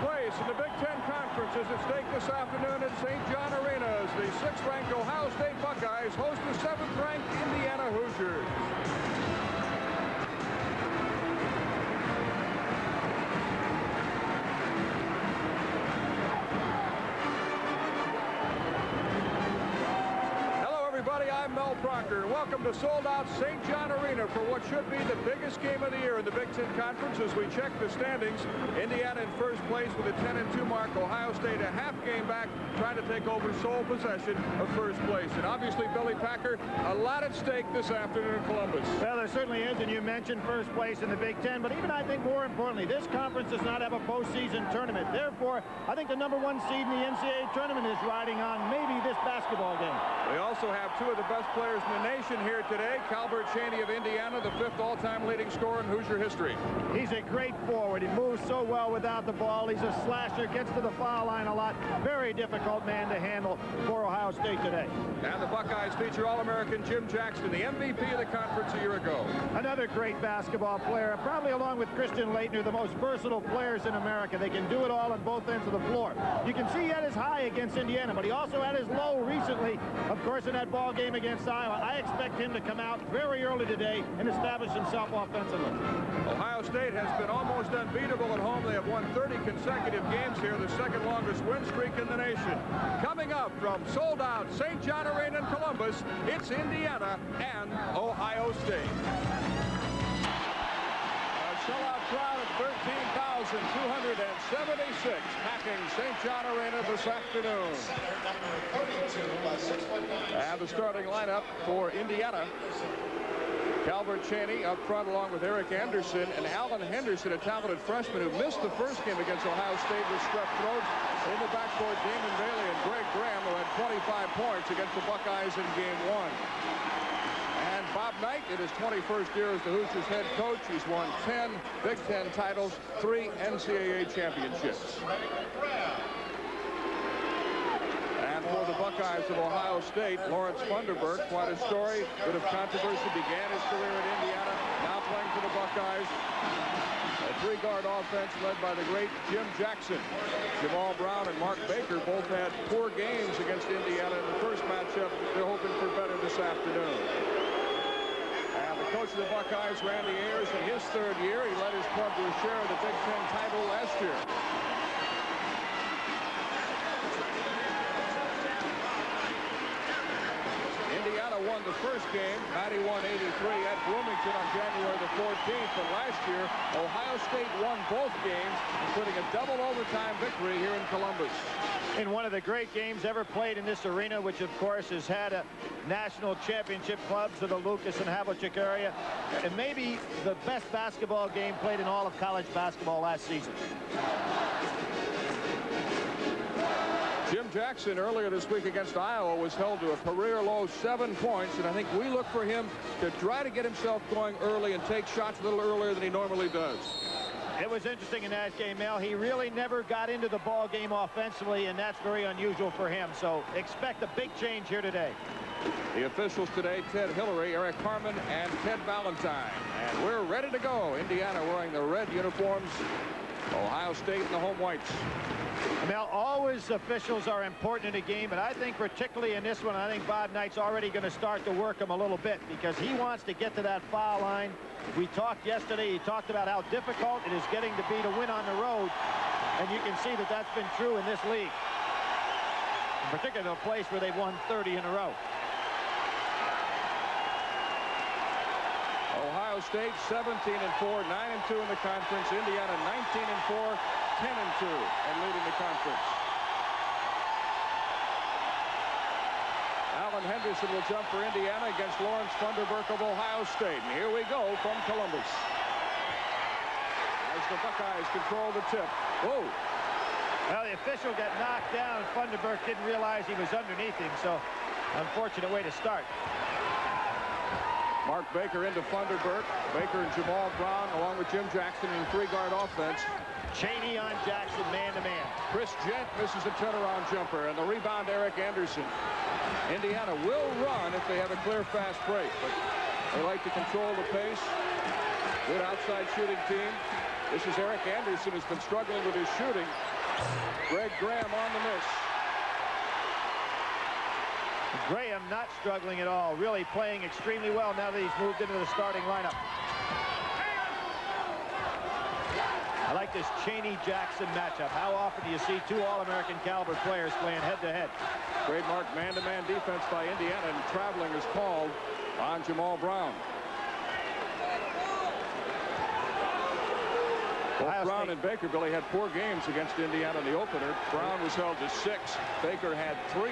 place in the Big Ten Conference is at stake this afternoon at St. John Arena as the 6th-ranked Ohio State Buckeyes host the 7th-ranked Indiana Hoosiers. I'm Mel Proctor. Welcome to sold-out St. John Arena for what should be the biggest game of the year in the Big Ten Conference as we check the standings. Indiana in first place with a 10-2 mark. Ohio State a half game back, trying to take over sole possession of first place. And obviously, Billy Packer, a lot at stake this afternoon in Columbus. Well, there certainly is, and you mentioned first place in the Big Ten. But even I think more importantly, this conference does not have a postseason tournament. Therefore, I think the #1 seed in the NCAA tournament is riding on maybe this basketball game. We also have two of the best players in the nation here today. Calbert Cheaney of Indiana, the 5th all-time leading scorer in Hoosier history. He's a great forward. He moves so well without the ball. He's a slasher, gets to the foul line a lot. Very difficult man to handle for Ohio State today. And the Buckeyes feature All-American Jim Jackson, the MVP of the conference a year ago. Another great basketball player, probably along with Christian Laettner, the most versatile players in America. They can do it all on both ends of the floor. You can see he had his high against Indiana, but he also had his low recently, of course, in that ball game against Iowa. I expect him to come out very early today and establish himself offensively. Ohio State has been almost unbeatable at home. They have won 30 consecutive games here, the second longest win streak in the nation. Coming up from sold-out St. John Arena in Columbus, it's Indiana and Ohio State. A sellout crowd of 13,276 packing St. John Arena this afternoon. And the starting lineup for Indiana. Calbert Cheaney up front along with Eric Anderson and Alan Henderson, a talented freshman who missed the first game against Ohio State with strep throat. In the backcourt, Damon Bailey and Greg Graham, who had 25 points against the Buckeyes in Game 1. And Bob Knight, in his 21st year as the Hoosiers head coach, he's won 10 Big Ten titles, 3 NCAA championships. And for the Buckeyes of Ohio State, Lawrence Funderburk, quite a story, bit of controversy, began his career at Indiana, now playing for the Buckeyes. A 3-guard offense led by the great Jim Jackson. Jamal Brown and Mark Baker both had poor games against Indiana in the first matchup. They're hoping for better this afternoon. And the coach of the Buckeyes, Randy Ayers, in his 3rd year, he led his club to a share of the Big Ten title last year. Indiana won the first game, 91-83 at Bloomington on January the 14th. But last year, Ohio State won both games, including a double overtime victory here in Columbus. In one of the great games ever played in this arena, which of course has had a national championship clubs in the Lucas and Havlicek area, and maybe the best basketball game played in all of college basketball last season. Jim Jackson earlier this week against Iowa was held to a career low 7 points, and I think we look for him to try to get himself going early and take shots a little earlier than he normally does. It was interesting in that game, Mel. He really never got into the ball game offensively, and that's very unusual for him. So expect a big change here today. The officials today, Ted Hillary, Eric Harmon, and Ted Valentine. And we're ready to go. Indiana wearing the red uniforms. Ohio State in the home whites. Mel, always officials are important in a game, but I think particularly in this one, I think Bob Knight's already going to start to work him a little bit because he wants to get to that foul line. We talked yesterday, he talked about how difficult it is getting to be to win on the road, and you can see that that's been true in this league, in particular a place where they've won 30 in a row. Ohio State 17-4, 9-2 in the conference. Indiana 19-4, 10-2, and leading the conference. Alan Henderson will jump for Indiana against Lawrence Funderburk of Ohio State. And here we go from Columbus. As the Buckeyes control the tip. Whoa. Well, the official got knocked down. Funderburk didn't realize he was underneath him, so unfortunate way to start. Mark Baker into Funderburk. Baker and Jamal Brown along with Jim Jackson in 3-guard offense. Cheaney on Jackson, man-to-man. Chris Jent misses a turnaround jumper, and the rebound, Eric Anderson. Indiana will run if they have a clear, fast break, but they like to control the pace. Good outside shooting team. This is Eric Anderson, who's been struggling with his shooting. Greg Graham on the miss. Graham not struggling at all, really playing extremely well now that he's moved into the starting lineup. I like this Cheney-Jackson matchup. How often do you see two All-American caliber players playing head-to-head? Trademark man-to-man defense by Indiana, and traveling is called on Jamal Brown. Both Brown and Baker, Billy, had 4 games against Indiana in the opener. Brown was held to 6. Baker had 3.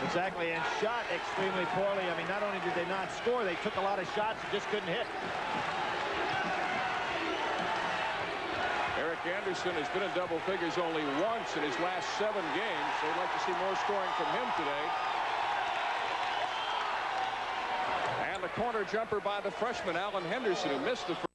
Exactly, and shot extremely poorly. I mean, not only did they not score, they took a lot of shots and just couldn't hit. Eric Anderson has been in double figures only once in his last 7 games. They'd like to see more scoring from him today. And the corner jumper by the freshman, Alan Henderson, who missed the first.